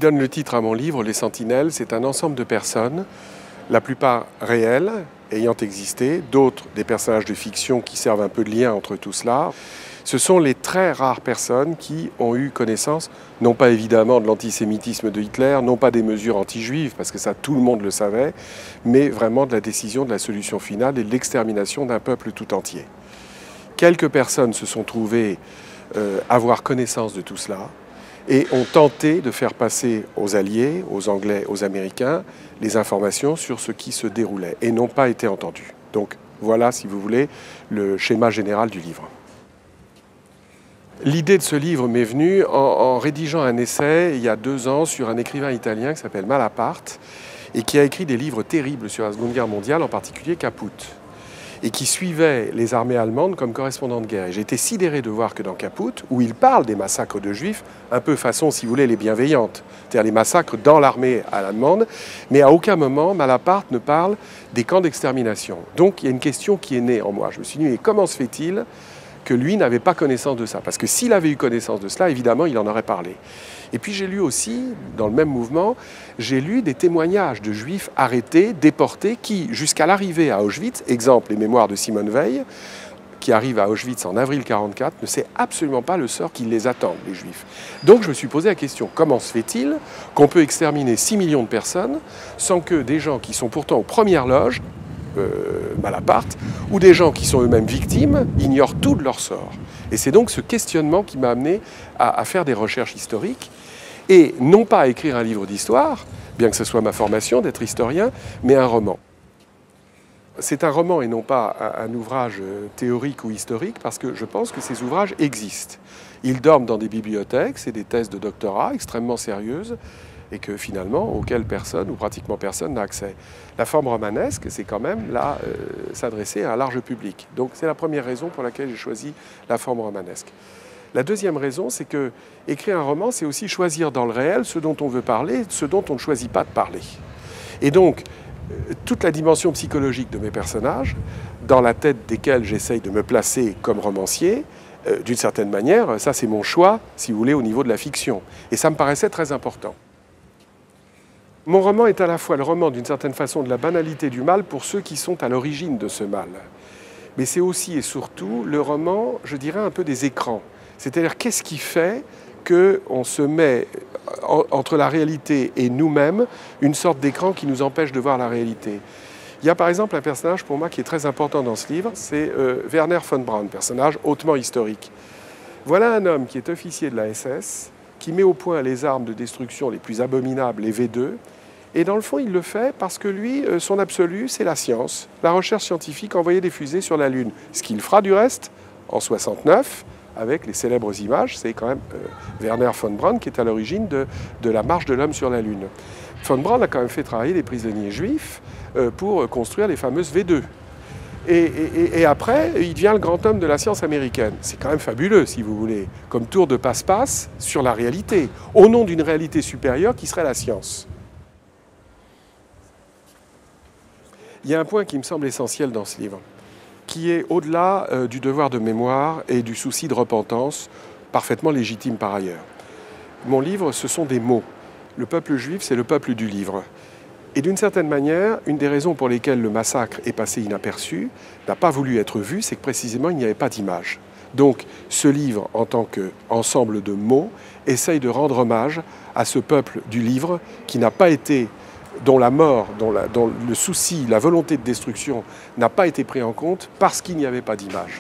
donne le titre à mon livre, Les Sentinelles, c'est un ensemble de personnes, la plupart réelles, ayant existé, d'autres des personnages de fiction qui servent un peu de lien entre tout cela. Ce sont les très rares personnes qui ont eu connaissance, non pas évidemment de l'antisémitisme de Hitler, non pas des mesures anti-juives, parce que ça tout le monde le savait, mais vraiment de la décision de la solution finale et de l'extermination d'un peuple tout entier. Quelques personnes se sont trouvées avoir connaissance de tout cela et ont tenté de faire passer aux Alliés, aux Anglais, aux Américains, les informations sur ce qui se déroulait et n'ont pas été entendues. Donc voilà, si vous voulez, le schéma général du livre. L'idée de ce livre m'est venue en rédigeant un essai il y a 2 ans sur un écrivain italien qui s'appelle Malaparte et qui a écrit des livres terribles sur la Seconde Guerre mondiale, en particulier Caput, et qui suivait les armées allemandes comme correspondant de guerre. Et j'ai été sidéré de voir que dans Caput, où il parle des massacres de juifs, un peu façon, si vous voulez, les bienveillantes, c'est-à-dire les massacres dans l'armée allemande, mais à aucun moment Malaparte ne parle des camps d'extermination. Donc il y a une question qui est née en moi. Je me suis dit, mais comment se fait-il que lui n'avait pas connaissance de ça? Parce que s'il avait eu connaissance de cela, évidemment, il en aurait parlé. Et puis j'ai lu aussi, dans le même mouvement, j'ai lu des témoignages de juifs arrêtés, déportés, qui, jusqu'à l'arrivée à Auschwitz, exemple les mémoires de Simone Veil, qui arrive à Auschwitz en avril 1944, ne sait absolument pas le sort qui les attend, les juifs. Donc je me suis posé la question, comment se fait-il qu'on peut exterminer 6 millions de personnes sans que des gens qui sont pourtant aux premières loges, Malaparte, ou des gens qui sont eux-mêmes victimes, ignorent tout de leur sort. Et c'est donc ce questionnement qui m'a amené à faire des recherches historiques, et non pas à écrire un livre d'histoire, bien que ce soit ma formation d'être historien, mais un roman. C'est un roman et non pas un ouvrage théorique ou historique, parce que je pense que ces ouvrages existent. Ils dorment dans des bibliothèques, c'est des thèses de doctorat extrêmement sérieuses, et que finalement, auxquelles personne ou pratiquement personne n'a accès. La forme romanesque, c'est quand même là s'adresser à un large public. Donc c'est la première raison pour laquelle j'ai choisi la forme romanesque. La deuxième raison, c'est que écrire un roman, c'est aussi choisir dans le réel ce dont on veut parler, ce dont on ne choisit pas de parler. Et donc, toute la dimension psychologique de mes personnages, dans la tête desquels j'essaye de me placer comme romancier, d'une certaine manière, ça c'est mon choix, si vous voulez, au niveau de la fiction. Et ça me paraissait très important. Mon roman est à la fois le roman, d'une certaine façon, de la banalité du mal pour ceux qui sont à l'origine de ce mal. Mais c'est aussi et surtout le roman, je dirais, un peu des écrans. C'est-à-dire, qu'est-ce qui fait qu'on se met entre la réalité et nous-mêmes une sorte d'écran qui nous empêche de voir la réalité. Il y a par exemple un personnage pour moi qui est très important dans ce livre, c'est Werner von Braun, personnage hautement historique. Voilà un homme qui est officier de la SS, qui met au point les armes de destruction les plus abominables, les V2, et dans le fond, il le fait parce que lui, son absolu, c'est la science, la recherche scientifique, envoyer des fusées sur la Lune. Ce qu'il fera du reste en 1969, avec les célèbres images, c'est quand même Werner von Braun qui est à l'origine de la marche de l'homme sur la Lune. Von Braun a quand même fait travailler des prisonniers juifs pour construire les fameuses V2. Et après, il devient le grand homme de la science américaine. C'est quand même fabuleux, si vous voulez, comme tour de passe-passe sur la réalité, au nom d'une réalité supérieure qui serait la science. Il y a un point qui me semble essentiel dans ce livre, qui est au-delà du devoir de mémoire et du souci de repentance, parfaitement légitime par ailleurs. Mon livre, ce sont des mots. Le peuple juif, c'est le peuple du livre. Et d'une certaine manière, une des raisons pour lesquelles le massacre est passé inaperçu, n'a pas voulu être vu, c'est que précisément il n'y avait pas d'image. Donc ce livre, en tant qu'ensemble de mots, essaye de rendre hommage à ce peuple du livre qui n'a pas été, dont la mort, dont le souci, la volonté de destruction n'a pas été pris en compte parce qu'il n'y avait pas d'image.